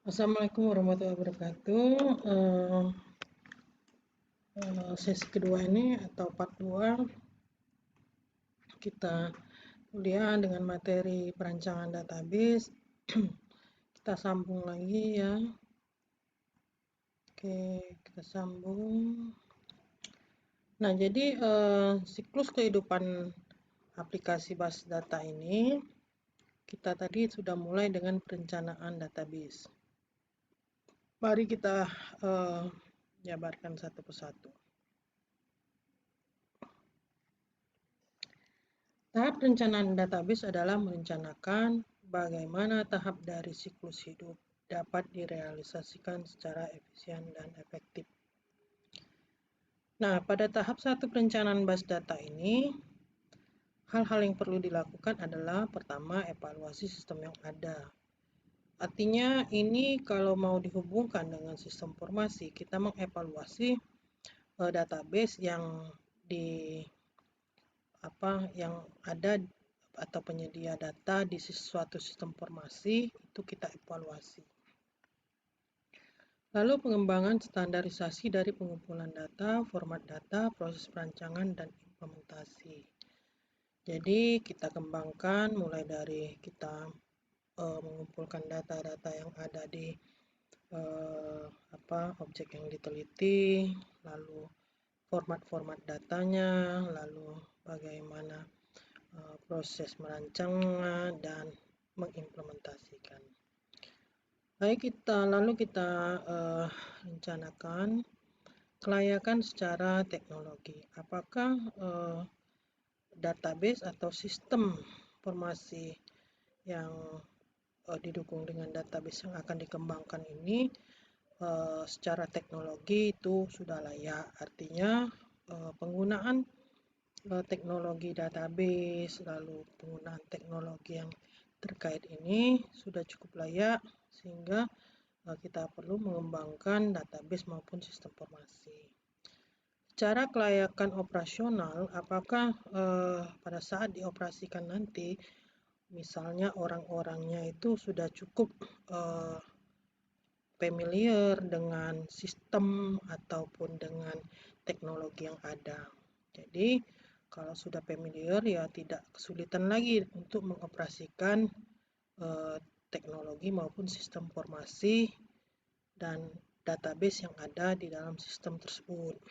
Assalamualaikum warahmatullahi wabarakatuh. Sesi kedua ini atau part 2 kita kuliah dengan materi perancangan database. Kita sambung lagi ya. Oke, kita sambung. Nah, jadi siklus kehidupan aplikasi basis data ini kita tadi sudah mulai dengan perencanaan database. Mari kita jabarkan satu persatu. Tahap perencanaan database adalah merencanakan bagaimana tahap dari siklus hidup dapat direalisasikan secara efisien dan efektif. Nah, pada tahap 1 perencanaan basis data ini, hal-hal yang perlu dilakukan adalah pertama, evaluasi sistem yang ada. Artinya ini kalau mau dihubungkan dengan sistem informasi, kita mengevaluasi database yang ada atau penyedia data di suatu sistem informasi, itu kita evaluasi. Lalu pengembangan standarisasi dari pengumpulan data, format data, proses perancangan, dan implementasi. Jadi kita kembangkan mulai dari kita mengumpulkan data-data yang ada di objek yang diteliti, lalu format-format datanya, lalu bagaimana proses merancangnya dan mengimplementasikan. Lalu kita rencanakan kelayakan secara teknologi. Apakah database atau sistem informasi yang didukung dengan database yang akan dikembangkan ini secara teknologi itu sudah layak. Artinya penggunaan teknologi database, lalu penggunaan teknologi yang terkait ini sudah cukup layak sehingga kita perlu mengembangkan database maupun sistem informasi. Secara kelayakan operasional, apakah pada saat dioperasikan nanti, misalnya orang-orangnya itu sudah cukup familiar dengan sistem ataupun dengan teknologi yang ada. Jadi kalau sudah familiar ya tidak kesulitan lagi untuk mengoperasikan teknologi maupun sistem informasi dan database yang ada di dalam sistem tersebut.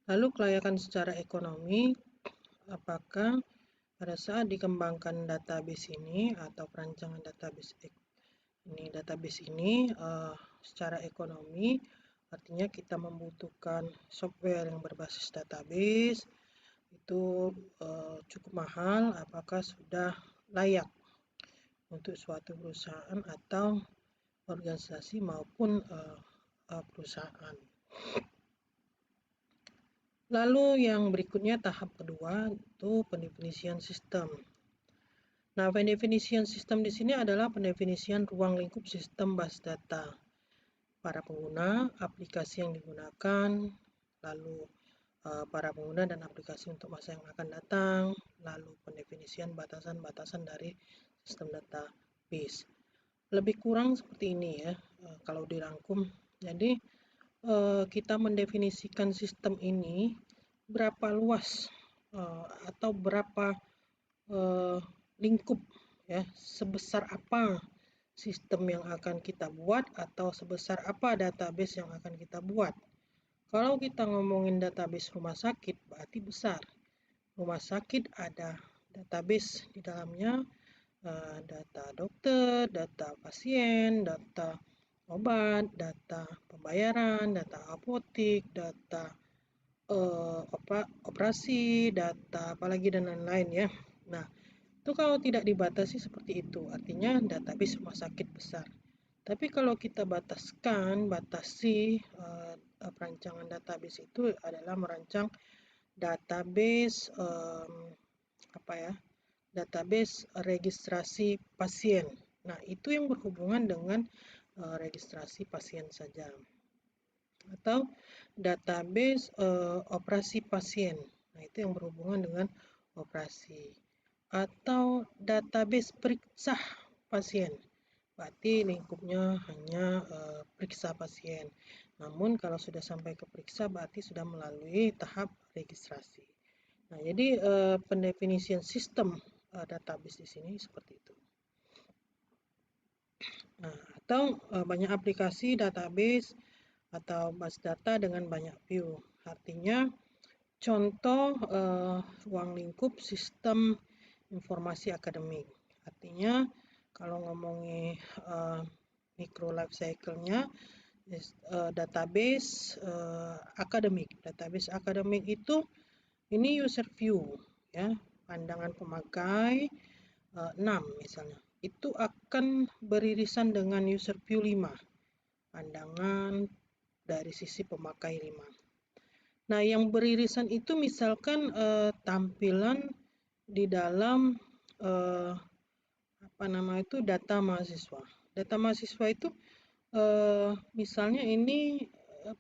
Lalu kelayakan secara ekonomi, apakah pada saat dikembangkan database ini atau perancangan database ini secara ekonomi, artinya kita membutuhkan software yang berbasis database itu cukup mahal. Apakah sudah layak untuk suatu perusahaan atau organisasi maupun perusahaan. Lalu yang berikutnya tahap kedua itu pendefinisian sistem. Nah, pendefinisian sistem di sini adalah pendefinisian ruang lingkup sistem basis data, para pengguna, aplikasi yang digunakan, lalu para pengguna dan aplikasi untuk masa yang akan datang, lalu pendefinisian batasan-batasan dari sistem database. Lebih kurang seperti ini ya, kalau dirangkum. Jadi kita mendefinisikan sistem ini berapa luas atau berapa lingkup ya, sebesar apa sistem yang akan kita buat atau sebesar apa database yang akan kita buat. Kalau kita ngomongin database rumah sakit berarti besar. Rumah sakit ada database di dalamnya, data dokter, data pasien, data obat, data pembayaran, data apotik, data operasi, data apalagi dan lain-lain ya. Nah, itu kalau tidak dibatasi seperti itu, artinya database rumah sakit besar. Tapi kalau kita batasi perancangan database itu adalah merancang database database registrasi pasien. Nah, itu yang berhubungan dengan registrasi pasien saja. Atau database operasi pasien. Nah, itu yang berhubungan dengan operasi. Atau database periksa pasien. berarti lingkupnya hanya periksa pasien. Namun kalau sudah sampai ke periksa berarti sudah melalui tahap registrasi. Nah, jadi pendefinisian sistem database di sini seperti itu. Nah, atau banyak aplikasi database atau base data dengan banyak view. Artinya contoh ruang lingkup sistem informasi akademik. Artinya kalau ngomongin micro life cycle-nya, database akademik. Database akademik itu ini user view, ya, pandangan pemakai 6 misalnya. Itu akan beririsan dengan user view 5, pandangan dari sisi pemakai 5. Nah, yang beririsan itu misalkan tampilan di dalam data mahasiswa. Data mahasiswa itu misalnya ini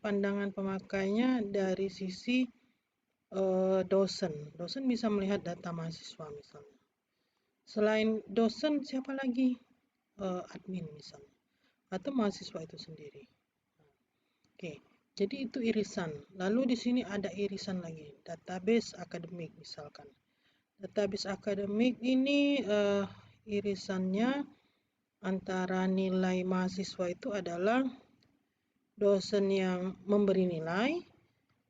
pandangan pemakainya dari sisi dosen. Dosen bisa melihat data mahasiswa misalnya. Selain dosen, siapa lagi? Admin misalnya. Atau mahasiswa itu sendiri. Oke. Jadi itu irisan. Lalu di sini ada irisan lagi, database akademik misalkan. Database akademik ini irisannya antara nilai mahasiswa itu adalah dosen yang memberi nilai,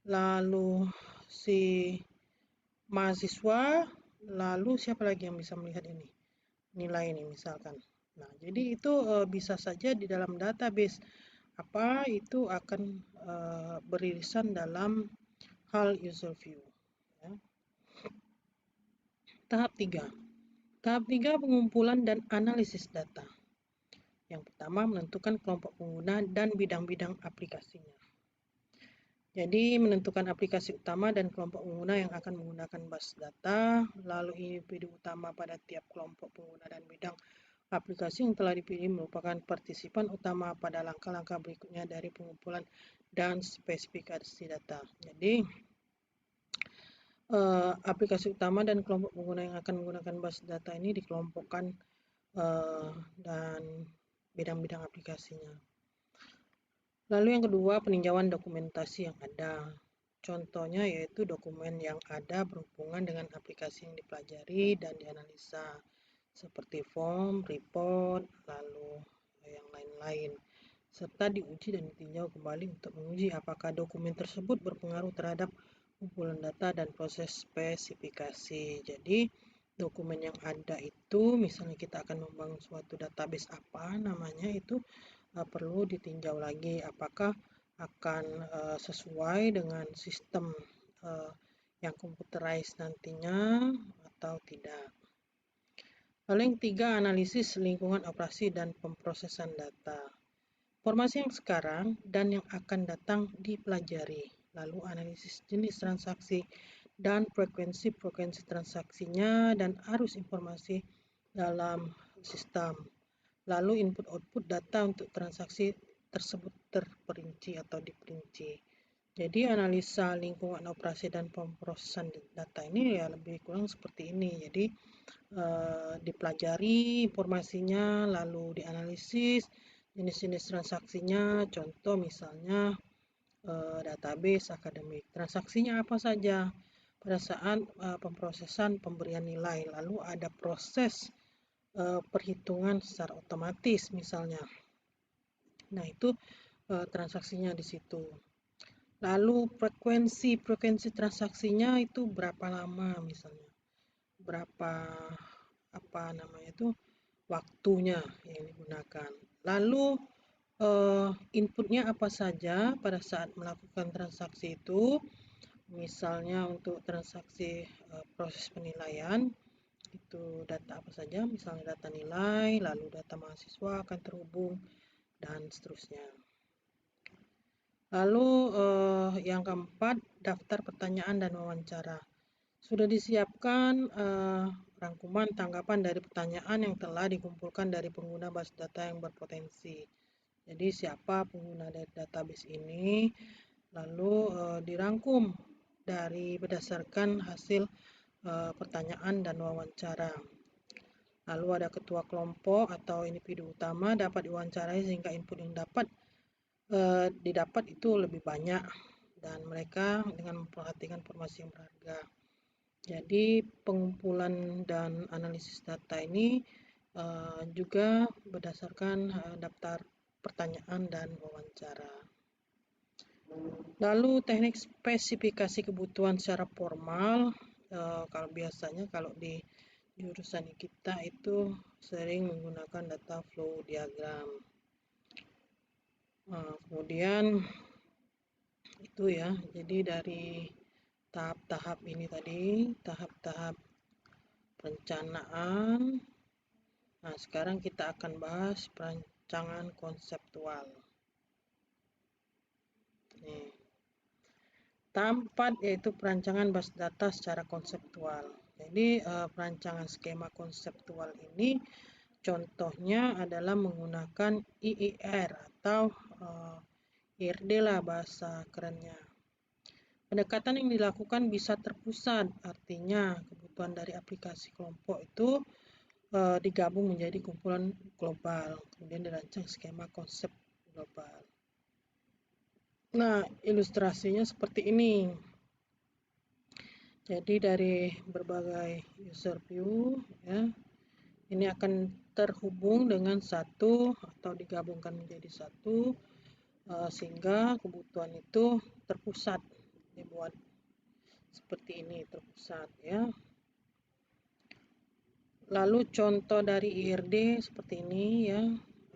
lalu si mahasiswa, lalu siapa lagi yang bisa melihat ini? Nilai ini misalkan. Nah, jadi itu bisa saja di dalam database itu akan beririsan dalam hal user view. Ya. Tahap 3. Tahap 3 pengumpulan dan analisis data. Yang pertama menentukan kelompok pengguna dan bidang-bidang aplikasinya. Jadi menentukan aplikasi utama dan kelompok pengguna yang akan menggunakan base data, lalu individu utama pada tiap kelompok pengguna dan bidang aplikasi yang telah dipilih merupakan partisipan utama pada langkah-langkah berikutnya dari pengumpulan dan spesifikasi data. Jadi, aplikasi utama dan kelompok pengguna yang akan menggunakan base data ini dikelompokkan dan bidang-bidang aplikasinya. Lalu yang kedua, peninjauan dokumentasi yang ada. Contohnya yaitu dokumen yang ada berhubungan dengan aplikasi yang dipelajari dan dianalisa, seperti form, report, lalu yang lain-lain, serta diuji dan ditinjau kembali untuk menguji apakah dokumen tersebut berpengaruh terhadap kumpulan data dan proses spesifikasi. Jadi, dokumen yang ada itu, misalnya kita akan membangun suatu database apa namanya itu, perlu ditinjau lagi apakah akan sesuai dengan sistem yang computerized nantinya atau tidak. Lalu yang ketiga, analisis lingkungan operasi dan pemrosesan data. Informasi yang sekarang dan yang akan datang dipelajari. Lalu analisis jenis transaksi dan frekuensi transaksinya dan arus informasi dalam sistem. Lalu input-output data untuk transaksi tersebut terperinci atau diperinci. Jadi analisa lingkungan operasi dan pemrosesan data ini ya lebih kurang seperti ini. Jadi dipelajari informasinya, lalu dianalisis jenis-jenis transaksinya. Contoh misalnya database akademik. Transaksinya apa saja pada saat pemrosesan pemberian nilai. Lalu ada proses perhitungan secara otomatis misalnya. Nah, itu transaksinya di situ. Lalu frekuensi transaksinya itu berapa lama misalnya. Berapa waktunya yang digunakan. Lalu inputnya apa saja pada saat melakukan transaksi itu. Misalnya untuk transaksi proses penilaian itu data apa saja, misalnya data nilai, lalu data mahasiswa akan terhubung dan seterusnya. Lalu yang keempat, daftar pertanyaan dan wawancara. Sudah disiapkan rangkuman tanggapan dari pertanyaan yang telah dikumpulkan dari pengguna base data yang berpotensi. Jadi siapa pengguna dari database ini, lalu dirangkum dari berdasarkan hasil pertanyaan dan wawancara. Lalu ada ketua kelompok atau individu utama dapat diwawancarai sehingga input yang didapat itu lebih banyak dan mereka dengan memperhatikan informasi yang berharga. Jadi pengumpulan dan analisis data ini juga berdasarkan daftar pertanyaan dan wawancara. Lalu teknik spesifikasi kebutuhan secara formal, kalau biasanya kalau di jurusan kita itu sering menggunakan data flow diagram. Kemudian itu ya, jadi dari tahap-tahap ini tadi, tahap-tahap perencanaan. Nah, sekarang kita akan bahas perancangan konseptual. Nih. Tahap 4 yaitu perancangan base data secara konseptual. Jadi perancangan skema konseptual ini contohnya adalah menggunakan IIR atau IRD lah bahasa kerennya. Pendekatan yang dilakukan bisa terpusat, artinya kebutuhan dari aplikasi kelompok itu digabung menjadi kumpulan global, kemudian dirancang skema konsep global. Nah, ilustrasinya seperti ini. Jadi dari berbagai user view ya, ini akan terhubung dengan satu atau digabungkan menjadi satu sehingga kebutuhan itu terpusat, dibuat seperti ini, terpusat ya. Lalu contoh dari IRD seperti ini ya,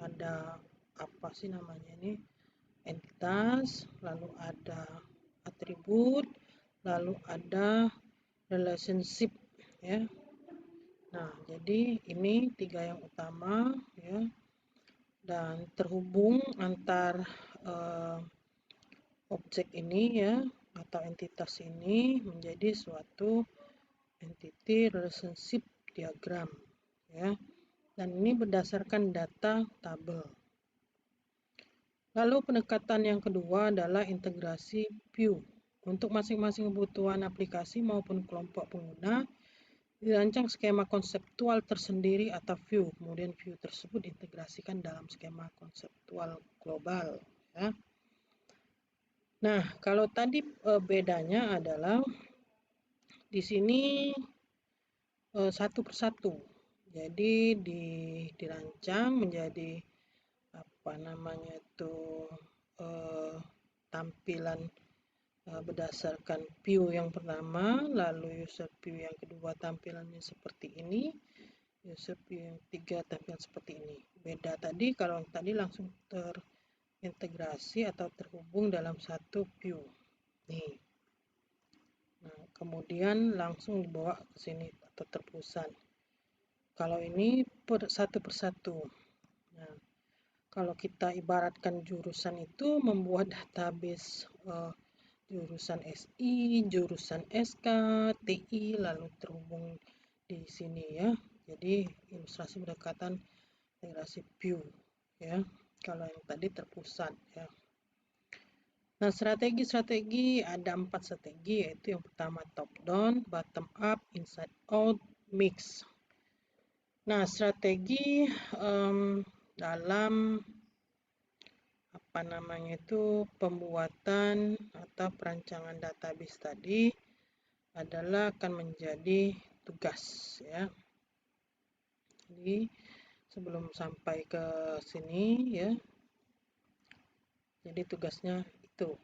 ada apa sih namanya ini, entitas, lalu ada atribut, lalu ada relationship ya. Nah, jadi ini 3 yang utama ya, dan terhubung antar objek ini ya atau entitas ini menjadi suatu entity relationship diagram ya, dan ini berdasarkan data tabel. Lalu pendekatan yang kedua adalah integrasi view. Untuk masing-masing kebutuhan aplikasi maupun kelompok pengguna dirancang skema konseptual tersendiri atau view, kemudian view tersebut diintegrasikan dalam skema konseptual global ya. Nah, kalau tadi bedanya adalah di sini satu persatu. Jadi dirancang menjadi apa namanya itu tampilan berdasarkan view yang pertama, lalu user view yang kedua tampilannya seperti ini, user view yang ketiga tampilan seperti ini. Beda tadi, kalau yang tadi langsung terintegrasi atau terhubung dalam satu view. Nih. Nah, kemudian langsung dibawa ke sini atau terpusat. Kalau ini satu persatu. Nah, kalau kita ibaratkan jurusan itu membuat database jurusan SI, jurusan SK, TI, lalu terhubung di sini ya. Jadi ilustrasi pendekatan integrasi view ya. Kalau yang tadi terpusat ya. Nah, strategi ada 4 strategi, yaitu yang pertama top down, bottom up, inside out, mix. Nah, strategi dalam apa namanya itu pembuatan atau perancangan database tadi adalah akan menjadi tugas ya. Jadi sebelum sampai ke sini ya, jadi tugasnya itu